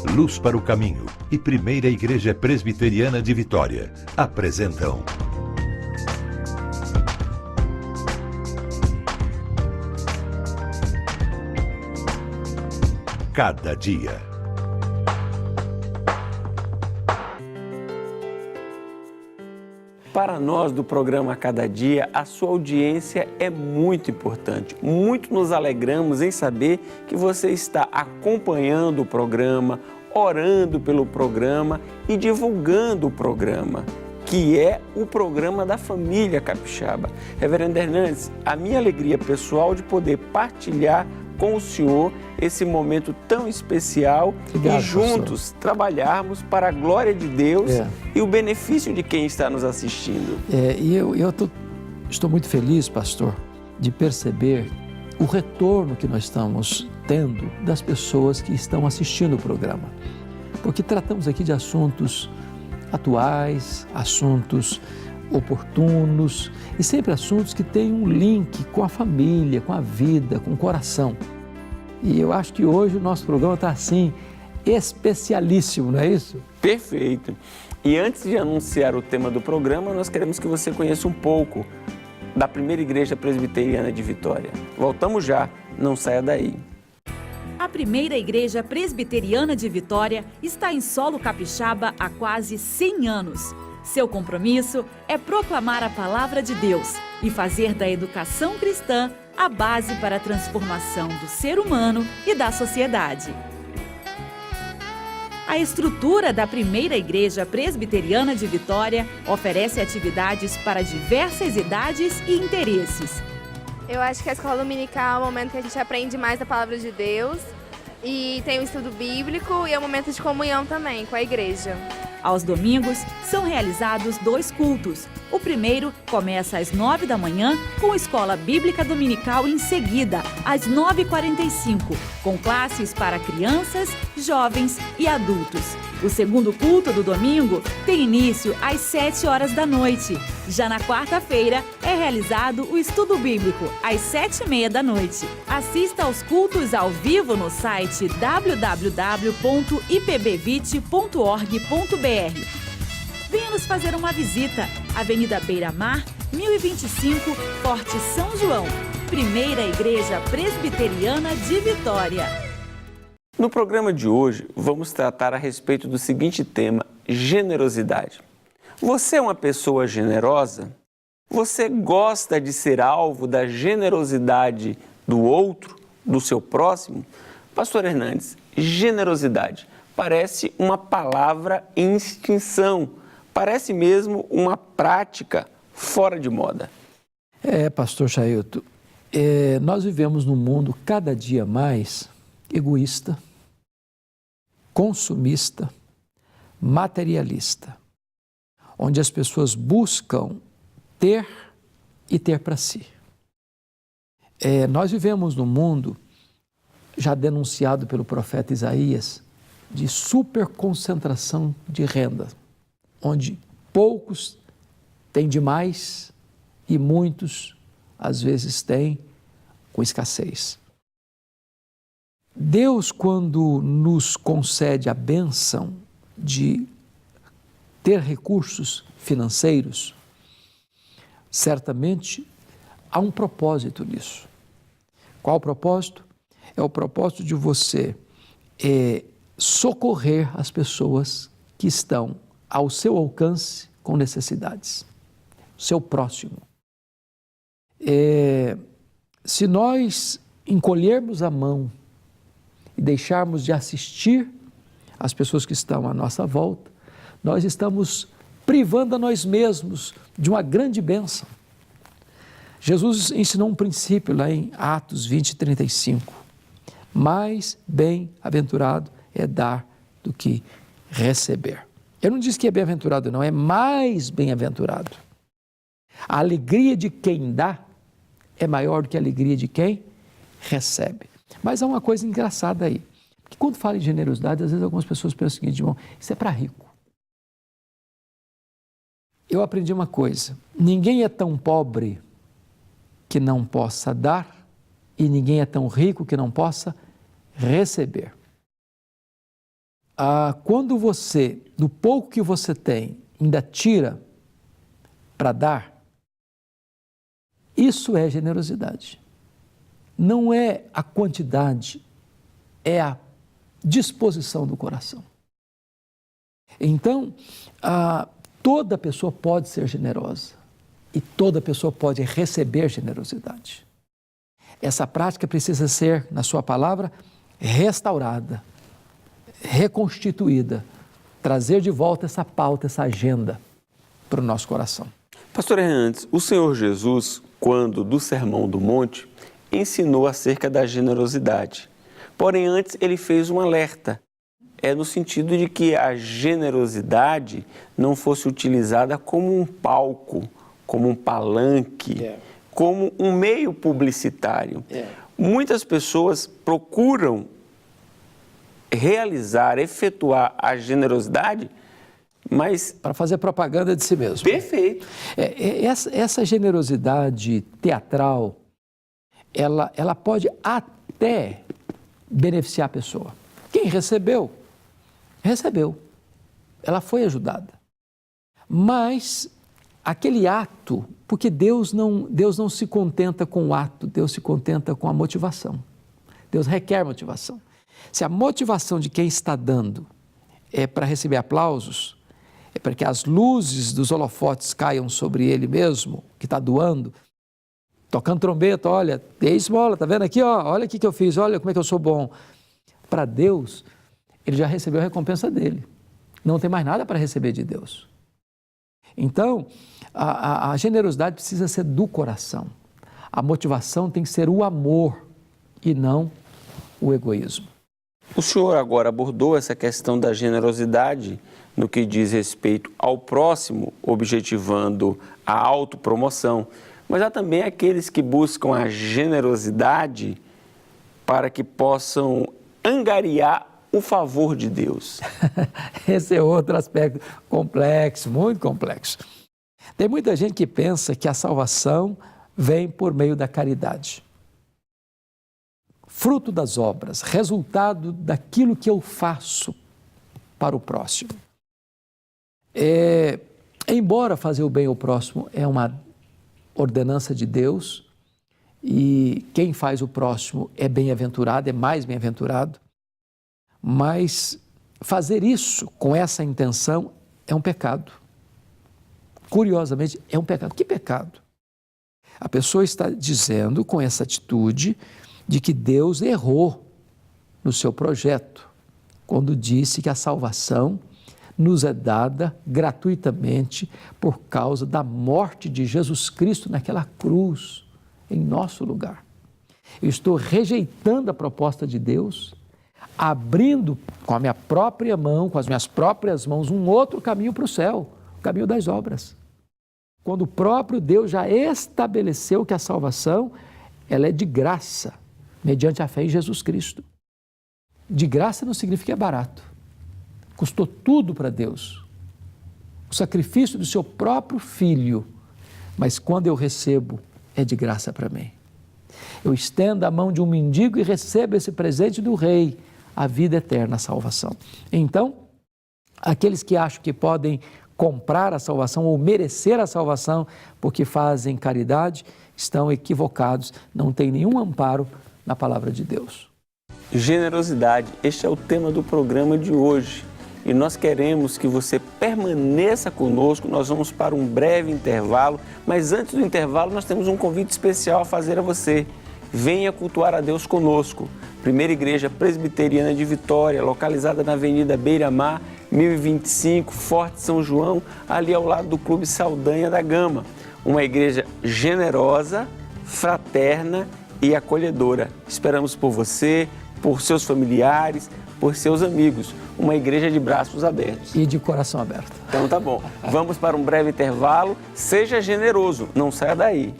Luz para o Caminho e Primeira Igreja Presbiteriana de Vitória apresentam Cada Dia. Para nós do programa Cada Dia, a sua audiência é muito importante. Muito nos alegramos em saber que você está acompanhando o programa, orando pelo programa e divulgando o programa, que é o programa da família capixaba. Reverendo Hernandes, a minha alegria pessoal de poder partilhar com o senhor esse momento tão especial. Obrigado, e juntos, pastor, trabalharmos para a glória de Deus e o benefício de quem está nos assistindo. Estou muito feliz, pastor, de perceber o retorno que nós estamos tendo das pessoas que estão assistindo o programa. Porque tratamos aqui de assuntos atuais, assuntos oportunos e sempre assuntos que têm um link com a família, com a vida, com o coração. E eu acho que hoje o nosso programa está assim, especialíssimo, não é isso? Perfeito. E antes de anunciar o tema do programa, nós queremos que você conheça um pouco da Primeira Igreja Presbiteriana de Vitória. Voltamos já, não saia daí. A Primeira Igreja Presbiteriana de Vitória está em solo capixaba há quase 100 anos. Seu compromisso é proclamar a palavra de Deus e fazer da educação cristã a base para a transformação do ser humano e da sociedade. A estrutura da Primeira Igreja Presbiteriana de Vitória oferece atividades para diversas idades e interesses. Eu acho que a escola dominical é o momento que a gente aprende mais da palavra de Deus e tem o estudo bíblico e é um momento de comunhão também com a igreja. Aos domingos, são realizados 2 cultos. O primeiro começa às 9 da manhã, com Escola Bíblica Dominical em seguida, às 9h45, com classes para crianças, jovens e adultos. O segundo culto do domingo tem início às 7 horas da noite. Já na quarta-feira, é realizado o estudo bíblico, às 7h30 da noite. Assista aos cultos ao vivo no site www.ipbvite.org.br. Venha nos fazer uma visita. Avenida Beira Mar, 1025, Forte São João. Primeira Igreja Presbiteriana de Vitória. No programa de hoje, vamos tratar a respeito do seguinte tema: generosidade. Você é uma pessoa generosa? Você gosta de ser alvo da generosidade do outro, do seu próximo? Pastor Hernandes, generosidade parece uma palavra em extinção, parece mesmo uma prática fora de moda. Pastor Chailton, nós vivemos num mundo cada dia mais egoísta, consumista, materialista, onde as pessoas buscam ter e ter para si. Nós vivemos num mundo já denunciado pelo profeta Isaías de superconcentração de renda, onde poucos têm demais e muitos, às vezes, têm com escassez. Deus, quando nos concede a bênção de ter recursos financeiros, certamente há um propósito nisso. Qual o propósito? É o propósito de você socorrer as pessoas que estão ao seu alcance com necessidades, o seu próximo. Se nós encolhermos a mão e deixarmos de assistir as pessoas que estão à nossa volta, nós estamos privando a nós mesmos de uma grande bênção. Jesus ensinou um princípio lá em Atos 20:35. Mais bem-aventurado é dar do que receber. Eu não disse que é bem-aventurado, não, é mais bem-aventurado. A alegria de quem dá é maior do que a alegria de quem recebe. Mas há uma coisa engraçada aí, porque quando fala em generosidade, às vezes algumas pessoas pensam o seguinte: bom, isso é para rico. Eu aprendi uma coisa: ninguém é tão pobre que não possa dar e ninguém é tão rico que não possa receber. quando você, do pouco que você tem, ainda tira para dar, isso é generosidade. Não é a quantidade, é a disposição do coração. Então, toda pessoa pode ser generosa e toda pessoa pode receber generosidade. Essa prática precisa ser, na sua palavra, restaurada, reconstituída, trazer de volta essa pauta, essa agenda para o nosso coração. Pastor Hernandes, o Senhor Jesus, quando do Sermão do Monte, ensinou acerca da generosidade. Porém, antes ele fez um alerta, no sentido de que a generosidade não fosse utilizada como um palco, como um palanque, como um meio publicitário. Muitas pessoas procuram realizar, efetuar a generosidade, mas... para fazer propaganda de si mesmo. Perfeito. Essa generosidade teatral, ela pode até beneficiar a pessoa. Quem recebeu, recebeu. Ela foi ajudada. Mas aquele ato, porque Deus não se contenta com o ato, Deus se contenta com a motivação. Deus requer motivação. Se a motivação de quem está dando é para receber aplausos, é para que as luzes dos holofotes caiam sobre ele mesmo, que está doando, tocando trombeta, olha, dei esmola, tá vendo aqui, ó, olha o que eu fiz, olha como é que eu sou bom. Para Deus, ele já recebeu a recompensa dele. Não tem mais nada para receber de Deus. Então, a generosidade precisa ser do coração. A motivação tem que ser o amor e não o egoísmo. O senhor agora abordou essa questão da generosidade no que diz respeito ao próximo, objetivando a autopromoção. Mas há também aqueles que buscam a generosidade para que possam angariar o favor de Deus. Esse é outro aspecto complexo, muito complexo. Tem muita gente que pensa que a salvação vem por meio da caridade. Fruto das obras, resultado daquilo que eu faço para o próximo. Embora fazer o bem ao próximo é uma ordenança de Deus, e quem faz o próximo é bem-aventurado, é mais bem-aventurado, mas fazer isso com essa intenção é um pecado. Curiosamente, é um pecado. Que pecado? A pessoa está dizendo com essa atitude de que Deus errou no seu projeto, quando disse que a salvação nos é dada gratuitamente por causa da morte de Jesus Cristo naquela cruz, em nosso lugar. Eu estou rejeitando a proposta de Deus, abrindo com a minha própria mão, com as minhas próprias mãos, um outro caminho para o céu, o caminho das obras. Quando o próprio Deus já estabeleceu que a salvação, ela é de graça, mediante a fé em Jesus Cristo. De graça não significa que é barato. Custou tudo para Deus. O sacrifício do seu próprio filho. Mas quando eu recebo, é de graça para mim. Eu estendo a mão de um mendigo e recebo esse presente do rei, a vida eterna, a salvação. Então, aqueles que acham que podem comprar a salvação ou merecer a salvação porque fazem caridade, estão equivocados, não têm nenhum amparo na palavra de Deus. Generosidade, este é o tema do programa de hoje. E nós queremos que você permaneça conosco. Nós vamos para um breve intervalo, mas antes do intervalo nós temos um convite especial a fazer a você. Venha cultuar a Deus conosco. Primeira Igreja Presbiteriana de Vitória, localizada na Avenida Beira-Mar, 1025, Forte São João, ali ao lado do Clube Saldanha da Gama. Uma igreja generosa, fraterna e acolhedora. Esperamos por você, por seus familiares, por seus amigos. Uma igreja de braços abertos. E de coração aberto. Então tá bom. Vamos para um breve intervalo. Seja generoso, não saia daí.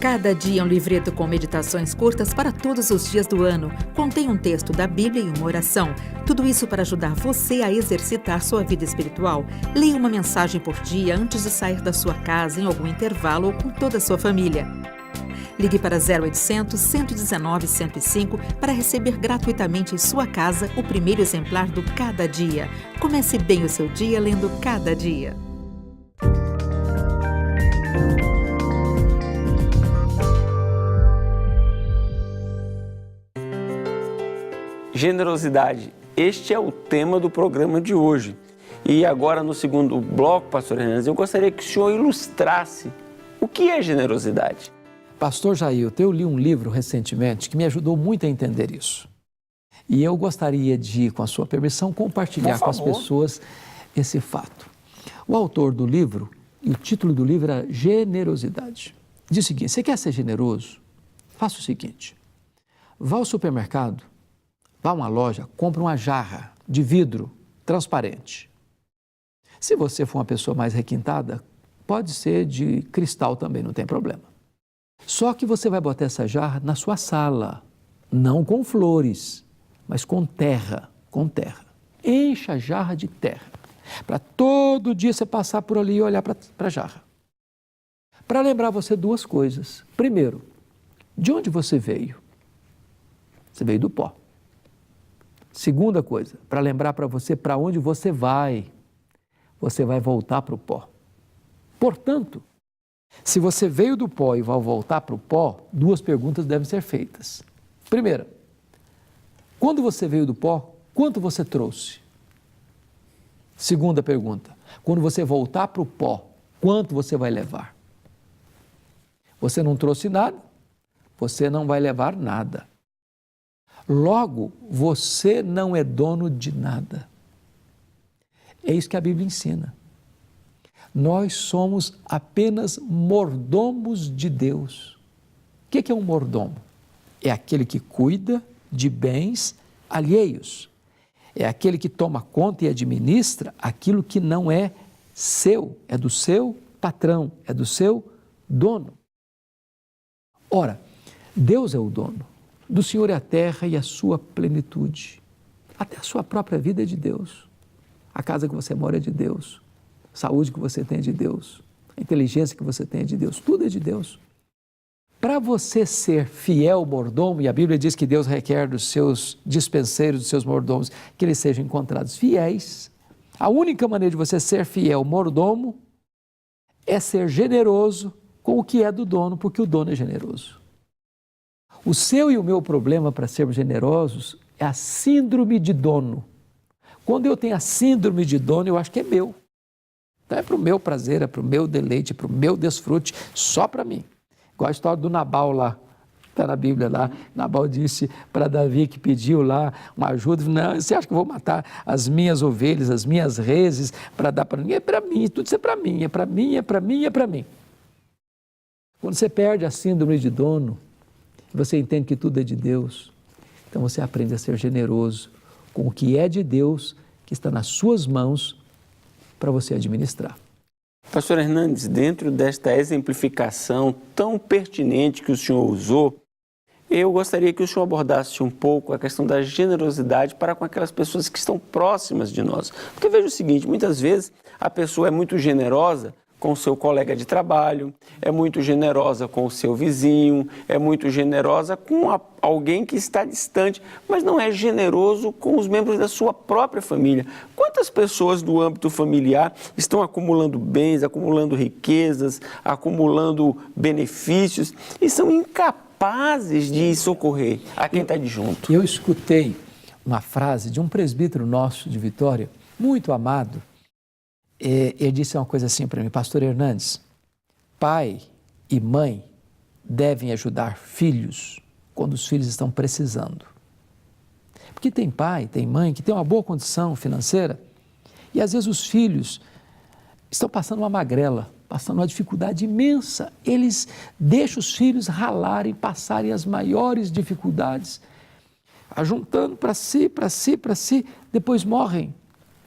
Cada dia é um livreto com meditações curtas para todos os dias do ano. Contém um texto da Bíblia e uma oração. Tudo isso para ajudar você a exercitar sua vida espiritual. Leia uma mensagem por dia antes de sair da sua casa, em algum intervalo ou com toda a sua família. Ligue para 0800 119 105 para receber gratuitamente em sua casa o primeiro exemplar do Cada Dia. Comece bem o seu dia lendo Cada Dia. Generosidade. Este é o tema do programa de hoje. E agora, no segundo bloco, pastor Hernandes, eu gostaria que o senhor ilustrasse o que é generosidade. Pastor Jair, eu li um livro recentemente que me ajudou muito a entender isso. E eu gostaria de, com a sua permissão, compartilhar com as pessoas esse fato. O autor do livro, e o título do livro era Generosidade. Diz o seguinte: você quer ser generoso? Faça o seguinte: vá ao supermercado, vá a uma loja, compre uma jarra de vidro transparente. Se você for uma pessoa mais requintada, pode ser de cristal também, não tem problema. Só que você vai botar essa jarra na sua sala, não com flores, mas com terra, Encha a jarra de terra, para todo dia você passar por ali e olhar para a jarra. Para lembrar você duas coisas. Primeiro, de onde você veio? Você veio do pó. Segunda coisa, para lembrar para você para onde você vai voltar para o pó. Portanto, se você veio do pó e vai voltar para o pó, duas perguntas devem ser feitas. Primeira, quando você veio do pó, quanto você trouxe? Segunda pergunta, quando você voltar para o pó, quanto você vai levar? Você não trouxe nada, você não vai levar nada. Logo, você não é dono de nada. É isso que a Bíblia ensina. Nós somos apenas mordomos de Deus. O que é um mordomo? É aquele que cuida de bens alheios. É aquele que toma conta e administra aquilo que não é seu, é do seu patrão, é do seu dono. Ora, Deus é o dono. Do Senhor é a terra e a sua plenitude. Até a sua própria vida é de Deus. A casa que você mora é de Deus. A saúde que você tem é de Deus. A inteligência que você tem é de Deus. Tudo é de Deus. Para você ser fiel mordomo, e a Bíblia diz que Deus requer dos seus dispenseiros, dos seus mordomos, que eles sejam encontrados fiéis. A única maneira de você ser fiel mordomo é ser generoso com o que é do dono, porque o dono é generoso. O seu e o meu problema para sermos generosos é a síndrome de dono. Quando eu tenho a síndrome de dono, eu acho que é meu. Então é para o meu prazer, é para o meu deleite, é para o meu desfrute, só para mim. Igual a história do Nabal lá, está na Bíblia lá. Nabal disse para Davi que pediu lá uma ajuda. Não, você acha que eu vou matar as minhas ovelhas, as minhas reses para dar para ninguém? É para mim, tudo isso é para mim, é para mim, é para mim, é para mim. Quando você perde a síndrome de dono, você entende que tudo é de Deus, então você aprende a ser generoso com o que é de Deus, que está nas suas mãos para você administrar. Pastor Hernandes, dentro desta exemplificação tão pertinente que o senhor usou, eu gostaria que o senhor abordasse um pouco a questão da generosidade para com aquelas pessoas que estão próximas de nós. Porque veja o seguinte, muitas vezes a pessoa é muito generosa com o seu colega de trabalho, é muito generosa com o seu vizinho, é muito generosa com alguém que está distante, mas não é generoso com os membros da sua própria família. Quantas pessoas do âmbito familiar estão acumulando bens, acumulando riquezas, acumulando benefícios e são incapazes de socorrer a quem está de junto? Eu escutei uma frase de um presbítero nosso de Vitória, muito amado. Ele disse uma coisa assim para mim: Pastor Hernandes, pai e mãe devem ajudar filhos quando os filhos estão precisando. Porque tem pai, tem mãe que tem uma boa condição financeira e às vezes os filhos estão passando uma magrela, passando uma dificuldade imensa. Eles deixam os filhos ralarem, passarem as maiores dificuldades, ajuntando para si, depois morrem.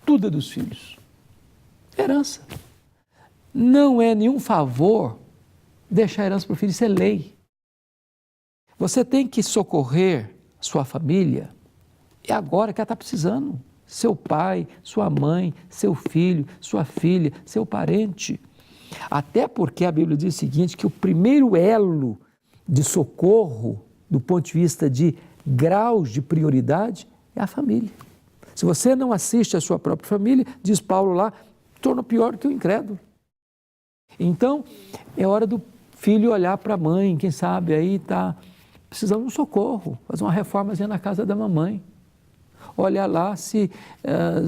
Tudo é dos filhos. Herança. Não é nenhum favor deixar a herança para o filho, isso é lei. Você tem que socorrer sua família, é agora que ela está precisando. Seu pai, sua mãe, seu filho, sua filha, seu parente. Até porque a Bíblia diz o seguinte, que o primeiro elo de socorro, do ponto de vista de graus de prioridade, é a família. Se você não assiste a sua própria família, diz Paulo lá, torna pior do que o incrédulo. Então, é hora do filho olhar para a mãe, quem sabe aí está precisando de um socorro, fazer uma reformazinha na casa da mamãe. Olha lá se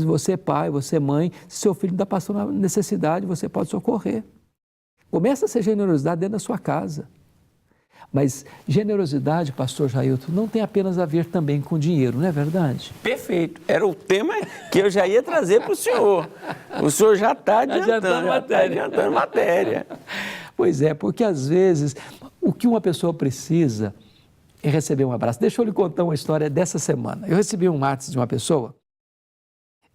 você é pai, você é mãe, se seu filho está passando necessidade, você pode socorrer. Começa a ser generosidade dentro da sua casa. Mas generosidade, pastor Jailton, não tem apenas a ver também com dinheiro, não é verdade? Perfeito. Era o tema que eu já ia trazer para o senhor. O senhor já está adiantando matéria. Pois é, porque às vezes o que uma pessoa precisa é receber um abraço. Deixa eu lhe contar uma história dessa semana. Eu recebi um WhatsApp de uma pessoa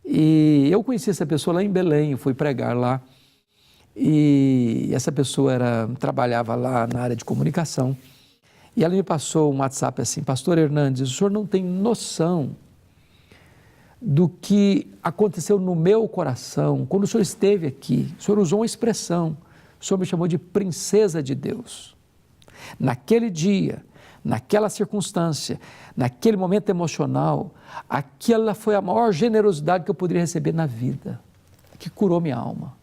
e eu conheci essa pessoa lá em Belém, eu fui pregar lá. E essa pessoa trabalhava lá na área de comunicação e ela me passou um WhatsApp assim, pastor Hernandes, o senhor não tem noção do que aconteceu no meu coração quando o senhor esteve aqui. O senhor usou uma expressão, o senhor me chamou de princesa de Deus. Naquele dia, naquela circunstância, naquele momento emocional, aquela foi a maior generosidade que eu poderia receber na vida, que curou minha alma.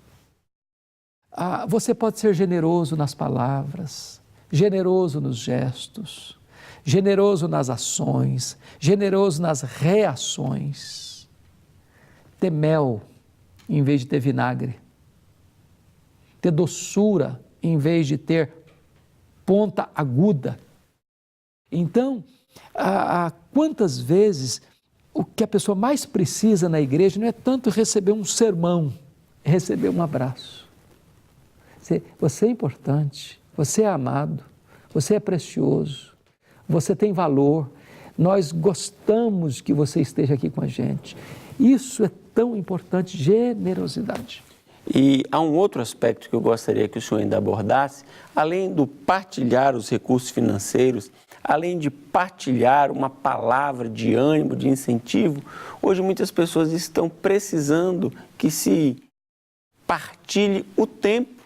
Você pode ser generoso nas palavras, generoso nos gestos, generoso nas ações, generoso nas reações. Ter mel em vez de ter vinagre. Ter doçura em vez de ter ponta aguda. Então, quantas vezes o que a pessoa mais precisa na igreja não é tanto receber um sermão, é receber um abraço. Você é importante, você é amado, você é precioso, você tem valor, nós gostamos que você esteja aqui com a gente. Isso é tão importante, generosidade. E há um outro aspecto que eu gostaria que o senhor ainda abordasse, além do partilhar os recursos financeiros, além de partilhar uma palavra de ânimo, de incentivo, hoje muitas pessoas estão precisando que se partilhe o tempo.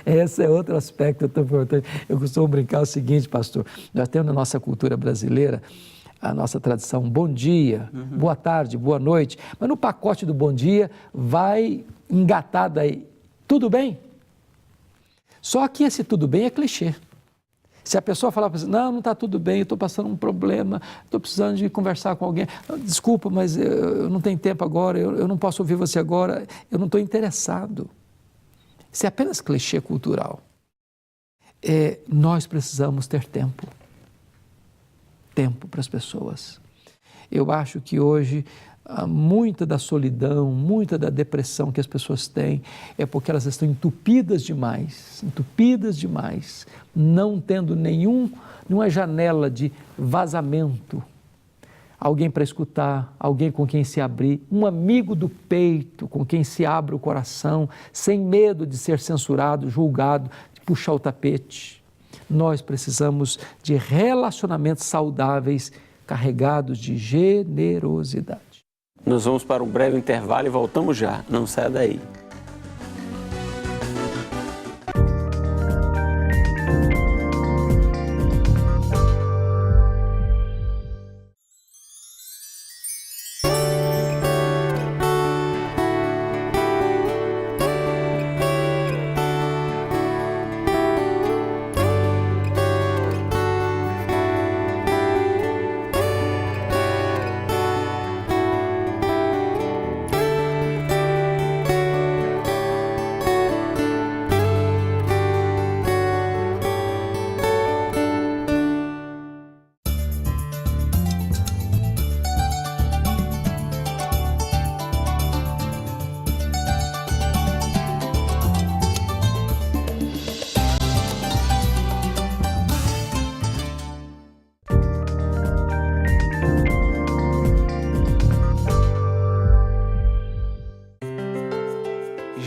Esse é outro aspecto tão importante. Eu costumo brincar o seguinte, pastor, nós temos na nossa cultura brasileira a nossa tradição bom dia, boa tarde, boa noite, mas no pacote do bom dia vai engatado aí, tudo bem? Só que esse tudo bem é clichê. Se a pessoa falar para você, não está tudo bem, eu estou passando um problema, estou precisando de conversar com alguém, desculpa, mas eu não tenho tempo agora, eu não posso ouvir você agora, eu não estou interessado. Isso é apenas clichê cultural. Nós precisamos ter tempo. Tempo para as pessoas. Eu acho que hoje muita da solidão, muita da depressão que as pessoas têm é porque elas estão entupidas demais, não tendo nenhuma janela de vazamento. Alguém para escutar, alguém com quem se abrir, um amigo do peito com quem se abre o coração, sem medo de ser censurado, julgado, de puxar o tapete. Nós precisamos de relacionamentos saudáveis, carregados de generosidade. Nós vamos para um breve intervalo e voltamos já. Não saia daí.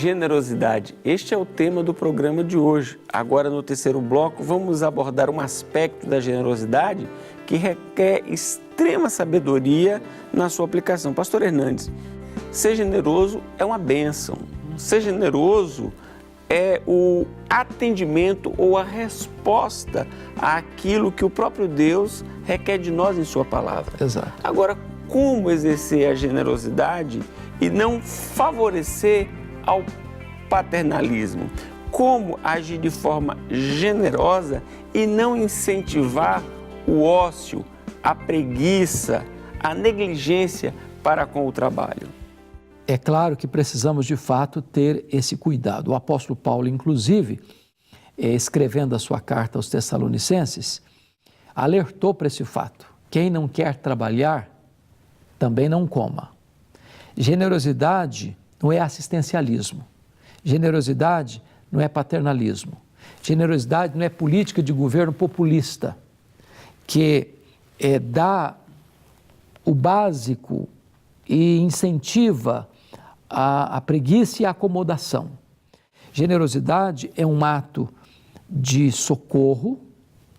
Generosidade. Este é o tema do programa de hoje. Agora, no terceiro bloco, vamos abordar um aspecto da generosidade que requer extrema sabedoria na sua aplicação. Pastor Hernandes, ser generoso é uma bênção. Ser generoso é o atendimento ou a resposta àquilo que o próprio Deus requer de nós em sua palavra. Exato. Agora, como exercer a generosidade e não favorecer ao paternalismo? Como agir de forma generosa e não incentivar o ócio, a preguiça, a negligência para com o trabalho? É claro que precisamos, de fato, ter esse cuidado. O apóstolo Paulo, inclusive, escrevendo a sua carta aos Tessalonicenses, alertou para esse fato. Quem não quer trabalhar, também não coma. Generosidade não é assistencialismo. Generosidade não é paternalismo. Generosidade não é política de governo populista, que dá o básico e incentiva a preguiça e a acomodação. Generosidade é um ato de socorro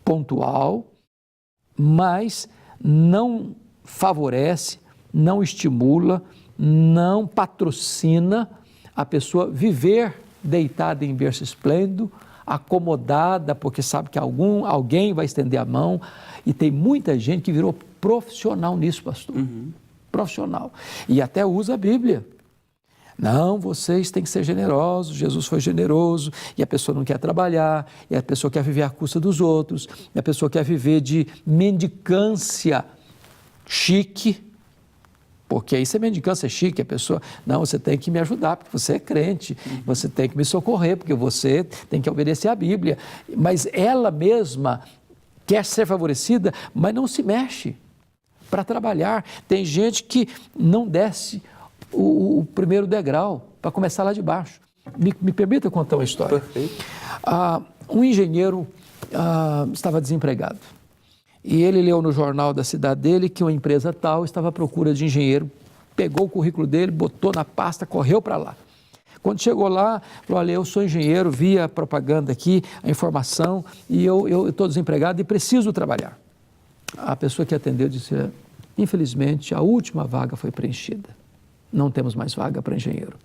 pontual, mas não favorece, não estimula, não patrocina a pessoa viver deitada em berço esplêndido, acomodada, porque sabe que alguém vai estender a mão. E tem muita gente que virou profissional nisso, pastor. Profissional. E até usa a Bíblia. Não, vocês têm que ser generosos, Jesus foi generoso, e a pessoa não quer trabalhar, e a pessoa quer viver à custa dos outros, e a pessoa quer viver de mendicância chique, porque isso é mendicância chique, a pessoa, não, você tem que me ajudar, porque você é crente, você tem que me socorrer, porque você tem que obedecer à Bíblia. Mas ela mesma quer ser favorecida, mas não se mexe para trabalhar. Tem gente que não desce o primeiro degrau para começar lá de baixo. Me permita contar uma história. Perfeito. Um engenheiro estava desempregado. E ele leu no jornal da cidade dele que uma empresa tal estava à procura de engenheiro, pegou o currículo dele, botou na pasta, correu para lá. Quando chegou lá, falou, olha, eu sou engenheiro, vi a propaganda aqui, a informação, e eu estou desempregado e preciso trabalhar. A pessoa que atendeu disse, infelizmente, a última vaga foi preenchida. Não temos mais vaga para engenheiro.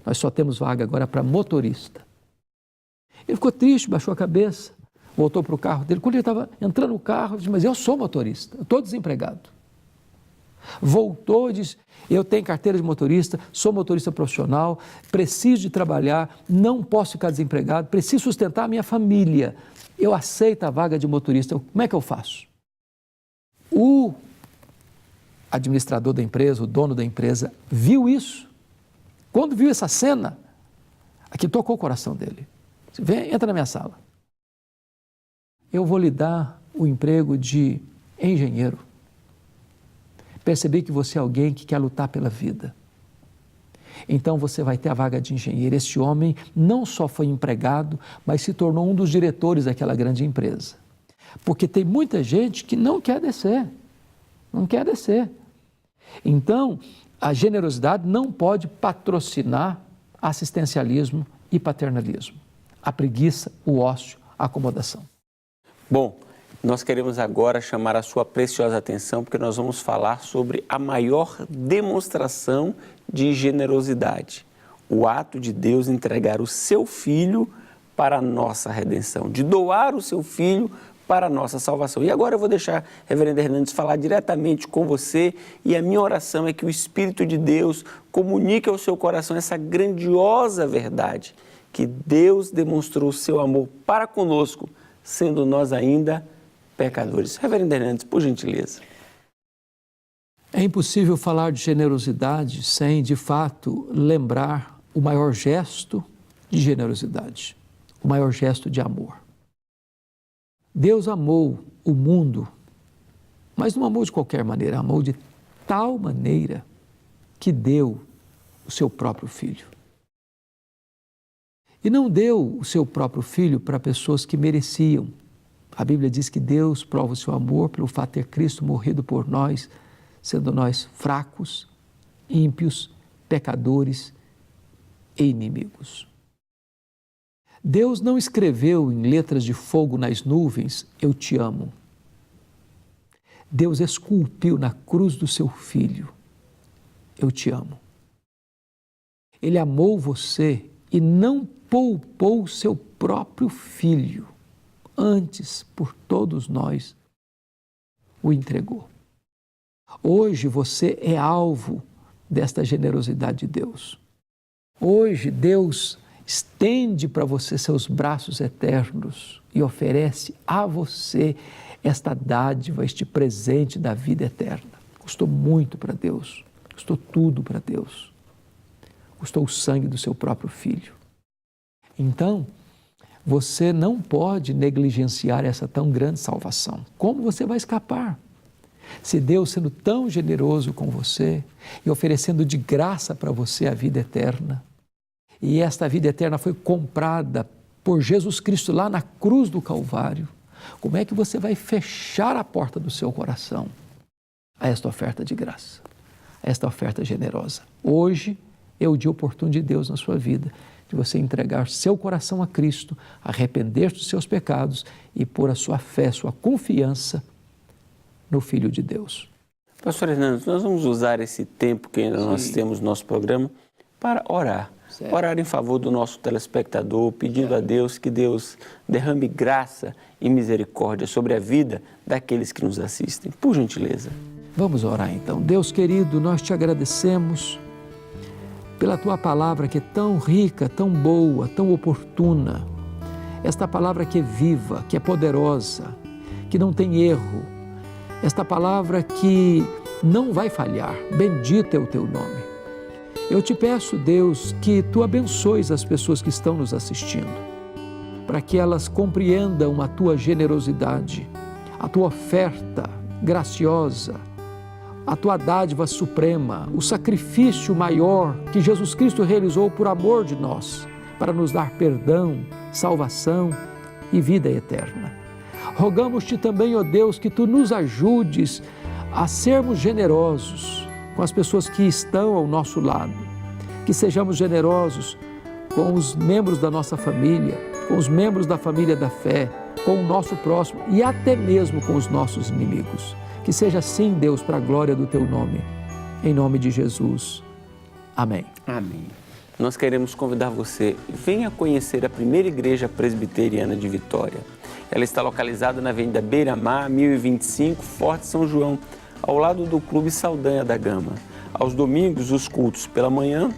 Nós só temos vaga agora para motorista. Ele ficou triste, baixou a cabeça, voltou para o carro dele. Quando ele estava entrando no carro, ele disse, mas eu sou motorista, eu estou desempregado. Voltou e disse, eu tenho carteira de motorista, sou motorista profissional, preciso de trabalhar, não posso ficar desempregado, preciso sustentar a minha família. Eu aceito a vaga de motorista, como é que eu faço? O administrador da empresa, o dono da empresa, viu isso. Quando viu essa cena, aqui tocou o coração dele. Disse, vem, entra na minha sala. Eu vou lhe dar o emprego de engenheiro. Percebi que você é alguém que quer lutar pela vida. Então você vai ter a vaga de engenheiro. Este homem não só foi empregado, mas se tornou um dos diretores daquela grande empresa. Porque tem muita gente que não quer descer. Não quer descer. Então, a generosidade não pode patrocinar assistencialismo e paternalismo. A preguiça, o ócio, a acomodação. Bom, nós queremos agora chamar a sua preciosa atenção porque nós vamos falar sobre a maior demonstração de generosidade. O ato de Deus entregar o seu Filho para a nossa redenção, de doar o seu Filho para a nossa salvação. E agora eu vou deixar Reverendo Hernandes falar diretamente com você e a minha oração é que o Espírito de Deus comunique ao seu coração essa grandiosa verdade, que Deus demonstrou o seu amor para conosco, sendo nós ainda pecadores. Reverendo Hernandes, por gentileza. É impossível falar de generosidade sem, de fato, lembrar o maior gesto de generosidade, o maior gesto de amor. Deus amou o mundo, mas não amou de qualquer maneira, amou de tal maneira que deu o seu próprio Filho. E não deu o seu próprio Filho para pessoas que mereciam. A Bíblia diz que Deus prova o seu amor pelo fato de ter Cristo morrido por nós, sendo nós fracos, ímpios, pecadores. e inimigos. Deus não escreveu em letras de fogo nas nuvens, eu te amo. Deus esculpiu na cruz do seu Filho, eu te amo. Ele amou você e não poupou seu próprio Filho, antes, por todos nós, o entregou. Hoje você é alvo desta generosidade de Deus. Hoje Deus estende para você seus braços eternos e oferece a você esta dádiva, este presente da vida eterna. Custou muito para Deus, custou tudo para Deus. Custou o sangue do seu próprio Filho. Então, você não pode negligenciar essa tão grande salvação. Como você vai escapar? Se Deus, sendo tão generoso com você e oferecendo de graça para você a vida eterna, e esta vida eterna foi comprada por Jesus Cristo lá na cruz do Calvário, como é que você vai fechar a porta do seu coração a esta oferta de graça, a esta oferta generosa? Hoje é o dia oportuno de Deus na sua vida, de você entregar seu coração a Cristo, arrepender dos seus pecados e pôr a sua fé, sua confiança no Filho de Deus. Pastor Hernandes, nós vamos usar esse tempo que ainda nós temos no nosso programa para orar. Certo. Orar em favor do nosso telespectador, pedindo a Deus que Deus derrame graça e misericórdia sobre a vida daqueles que nos assistem. Por gentileza. Vamos orar então. Deus querido, nós te agradecemos pela Tua palavra que é tão rica, tão boa, tão oportuna. Esta palavra que é viva, que é poderosa, que não tem erro. Esta palavra que não vai falhar. Bendito é o Teu nome. Eu te peço, Deus, que Tu abençoes as pessoas que estão nos assistindo, para que elas compreendam a Tua generosidade, a Tua oferta graciosa, a Tua dádiva suprema, o sacrifício maior que Jesus Cristo realizou por amor de nós, para nos dar perdão, salvação e vida eterna. Rogamos-te também, ó Deus, que Tu nos ajudes a sermos generosos com as pessoas que estão ao nosso lado, que sejamos generosos com os membros da nossa família, com os membros da família da fé, com o nosso próximo e até mesmo com os nossos inimigos. Que seja assim, Deus, para a glória do Teu nome. Em nome de Jesus. Amém. Amém. Nós queremos convidar você, venha conhecer a primeira igreja presbiteriana de Vitória. Ela está localizada na Avenida Beira-Mar, 1025, Forte São João, ao lado do Clube Saldanha da Gama. Aos domingos, os cultos pela manhã,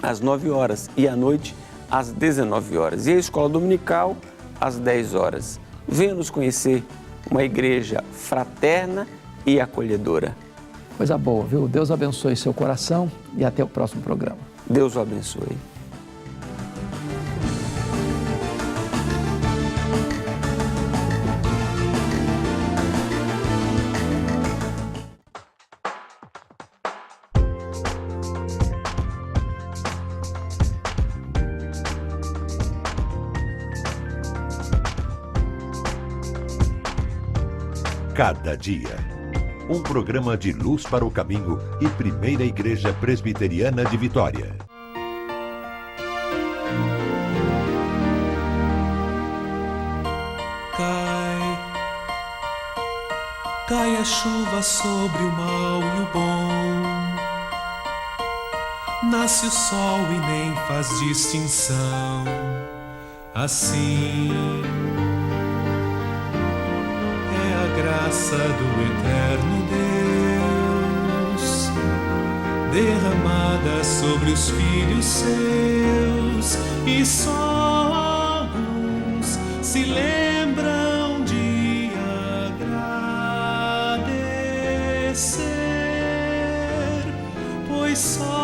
às 9 horas e à noite, às 19 horas. E a escola dominical, às 10 horas. Venha nos conhecer, uma igreja fraterna e acolhedora. Coisa boa, viu? Deus abençoe seu coração e até o próximo programa. Deus o abençoe. Cada dia. Um programa de luz para o caminho e primeira igreja presbiteriana de Vitória. Cai a chuva sobre o mal e o bom. Nasce o sol e nem faz distinção. Assim graça do eterno Deus, derramada sobre os filhos seus, e só alguns se lembram de agradecer, pois só